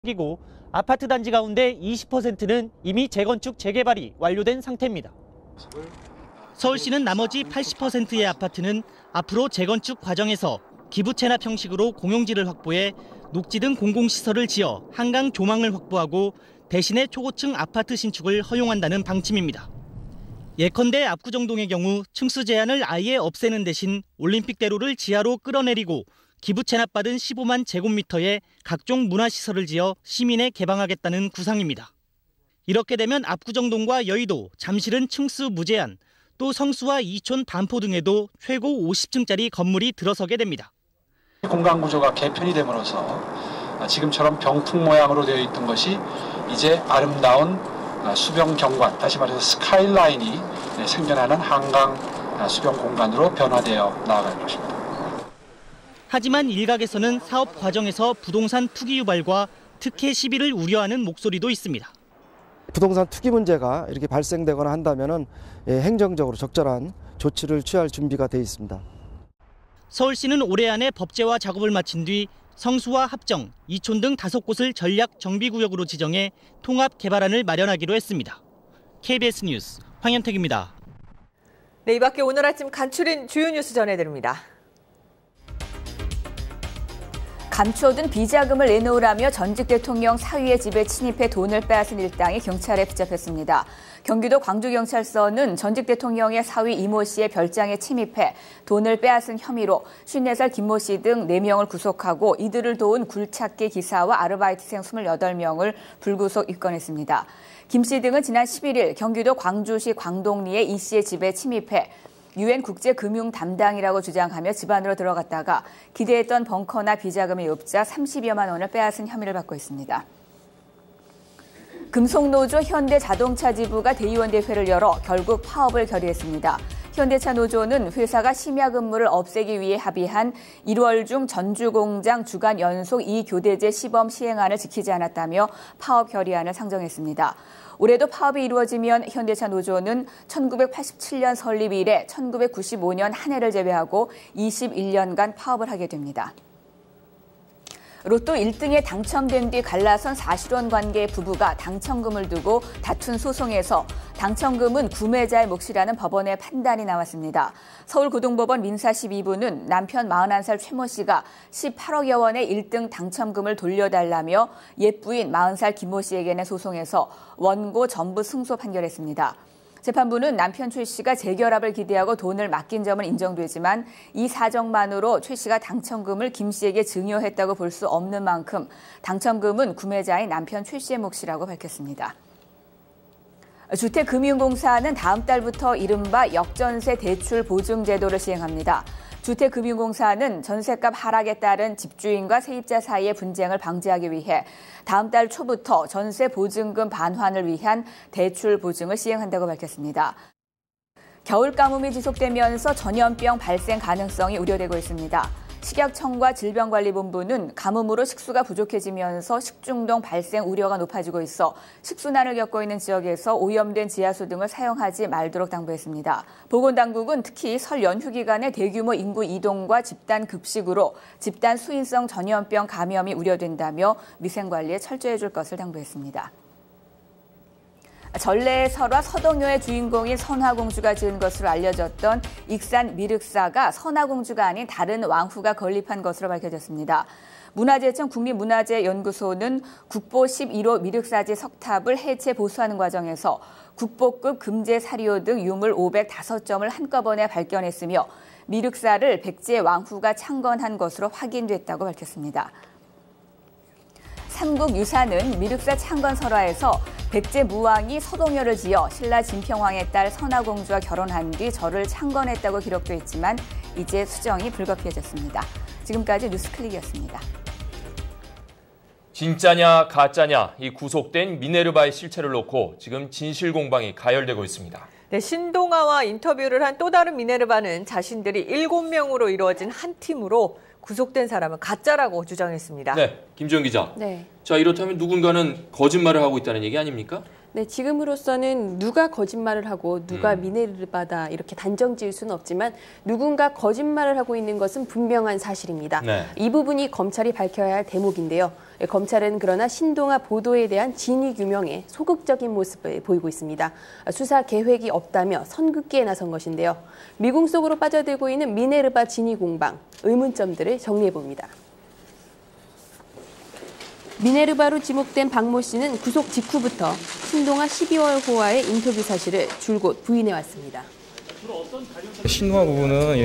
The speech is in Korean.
이고 아파트 단지 가운데 20%는 이미 재건축 재개발이 완료된 상태입니다. 서울시는 나머지 80%의 아파트는 앞으로 재건축 과정에서 기부 체납 형식으로 공용지를 확보해 녹지 등 공공시설을 지어 한강 조망을 확보하고 대신에 초고층 아파트 신축을 허용한다는 방침입니다. 예컨대 압구정동의 경우 층수 제한을 아예 없애는 대신 올림픽대로를 지하로 끌어내리고 기부 체납받은 15만 제곱미터의 각종 문화시설을 지어 시민에 개방하겠다는 구상입니다. 이렇게 되면 압구정동과 여의도, 잠실은 층수 무제한, 또 성수와 이촌, 반포 등에도 최고 50층짜리 건물이 들어서게 됩니다. 공간 구조가 개편이 됨으로써 지금처럼 병풍 모양으로 되어 있던 것이 이제 아름다운 수변 경관, 다시 말해서 스카이라인이 생겨나는 한강 수변 공간으로 변화되어 나아갈 것입니다. 하지만 일각에서는 사업 과정에서 부동산 투기 유발과 특혜 시비를 우려하는 목소리도 있습니다. 부동산 투기 문제가 이렇게 발생되거나 한다면 행정적으로 적절한 조치를 취할 준비가 되어 있습니다. 서울시는 올해 안에 법제화 작업을 마친 뒤 성수와 합정, 이촌 등 5곳을 전략 정비구역으로 지정해 통합 개발안을 마련하기로 했습니다. KBS 뉴스 황현택입니다. 네, 이 밖에 오늘 아침 간추린 주요 뉴스 전해드립니다. 감춰둔 비자금을 내놓으라며 전직 대통령 사위의 집에 침입해 돈을 빼앗은 일당이 경찰에 붙잡혔습니다. 경기도 광주경찰서는 전직 대통령의 사위 이모 씨의 별장에 침입해 돈을 빼앗은 혐의로 54살 김모 씨 등 4명을 구속하고 이들을 도운 굴착기 기사와 아르바이트생 28명을 불구속 입건했습니다. 김 씨 등은 지난 11일 경기도 광주시 광동리의 이 씨의 집에 침입해 UN 국제금융 담당이라고 주장하며 집 안으로 들어갔다가 기대했던 벙커나 비자금이 없자 30여만 원을 빼앗은 혐의를 받고 있습니다. 금속노조 현대자동차 지부가 대의원 대회를 열어 결국 파업을 결의했습니다. 현대차 노조는 회사가 심야 근무를 없애기 위해 합의한 1월 중 전주공장 주간 연속 2교대제 시범 시행안을 지키지 않았다며 파업 결의안을 상정했습니다. 올해도 파업이 이루어지면 현대차 노조는 1987년 설립 이래 1995년 한 해를 제외하고 21년간 파업을 하게 됩니다. 로또 1등에 당첨된 뒤 갈라선 사실혼 관계의 부부가 당첨금을 두고 다툰 소송에서 당첨금은 구매자의 몫이라는 법원의 판단이 나왔습니다. 서울고등법원 민사 12부는 남편 41살 최모 씨가 18억여 원의 1등 당첨금을 돌려달라며 옛 부인 40살 김모 씨에게 낸 소송에서 원고 전부 승소 판결했습니다. 재판부는 남편 최 씨가 재결합을 기대하고 돈을 맡긴 점은 인정되지만 이 사정만으로 최 씨가 당첨금을 김 씨에게 증여했다고 볼 수 없는 만큼 당첨금은 구매자인 남편 최 씨의 몫이라고 밝혔습니다. 주택금융공사는 다음 달부터 이른바 역전세 대출 보증 제도를 시행합니다. 주택금융공사는 전셋값 하락에 따른 집주인과 세입자 사이의 분쟁을 방지하기 위해 다음 달 초부터 전세 보증금 반환을 위한 대출 보증을 시행한다고 밝혔습니다. 겨울 가뭄이 지속되면서 전염병 발생 가능성이 우려되고 있습니다. 식약청과 질병관리본부는 가뭄으로 식수가 부족해지면서 식중독 발생 우려가 높아지고 있어 식수난을 겪고 있는 지역에서 오염된 지하수 등을 사용하지 말도록 당부했습니다. 보건당국은 특히 설 연휴 기간에 대규모 인구 이동과 집단 급식으로 집단 수인성 전염병 감염이 우려된다며 위생관리에 철저해 줄 것을 당부했습니다. 전래의 설화 서동요의 주인공인 선화공주가 지은 것으로 알려졌던 익산 미륵사가 선화공주가 아닌 다른 왕후가 건립한 것으로 밝혀졌습니다. 문화재청 국립문화재연구소는 국보 11호 미륵사지 석탑을 해체 보수하는 과정에서 국보급 금제 사료 등 유물 505점을 한꺼번에 발견했으며 미륵사를 백제 왕후가 창건한 것으로 확인됐다고 밝혔습니다. 삼국유사는 미륵사 창건 설화에서 백제 무왕이 서동요를 지어 신라 진평왕의 딸 선화공주와 결혼한 뒤 절을 창건했다고 기록돼 있지만 이제 수정이 불가피해졌습니다. 지금까지 뉴스클릭이었습니다. 진짜냐 가짜냐 이 구속된 미네르바의 실체를 놓고 지금 진실 공방이 가열되고 있습니다. 네, 신동아와 인터뷰를 한 또 다른 미네르바는 자신들이 7명으로 이루어진 한 팀으로 구속된 사람은 가짜라고 주장했습니다. 네, 김지영 기자. 네. 자, 이렇다면 누군가는 거짓말을 하고 있다는 얘기 아닙니까? 네, 지금으로서는 누가 거짓말을 하고 누가 미네르바다 이렇게 단정 지을 수는 없지만 누군가 거짓말을 하고 있는 것은 분명한 사실입니다. 네. 이 부분이 검찰이 밝혀야 할 대목인데요. 검찰은 그러나 신동아 보도에 대한 진위 규명에 소극적인 모습을 보이고 있습니다. 수사 계획이 없다며 선긋기에 나선 것인데요. 미궁 속으로 빠져들고 있는 미네르바 진위 공방, 의문점들을 정리해봅니다. 미네르바로 지목된 박모 씨는 구속 직후부터 신동아 12월 호와의 인터뷰 사실을 줄곧 부인해왔습니다. 신동아 부부는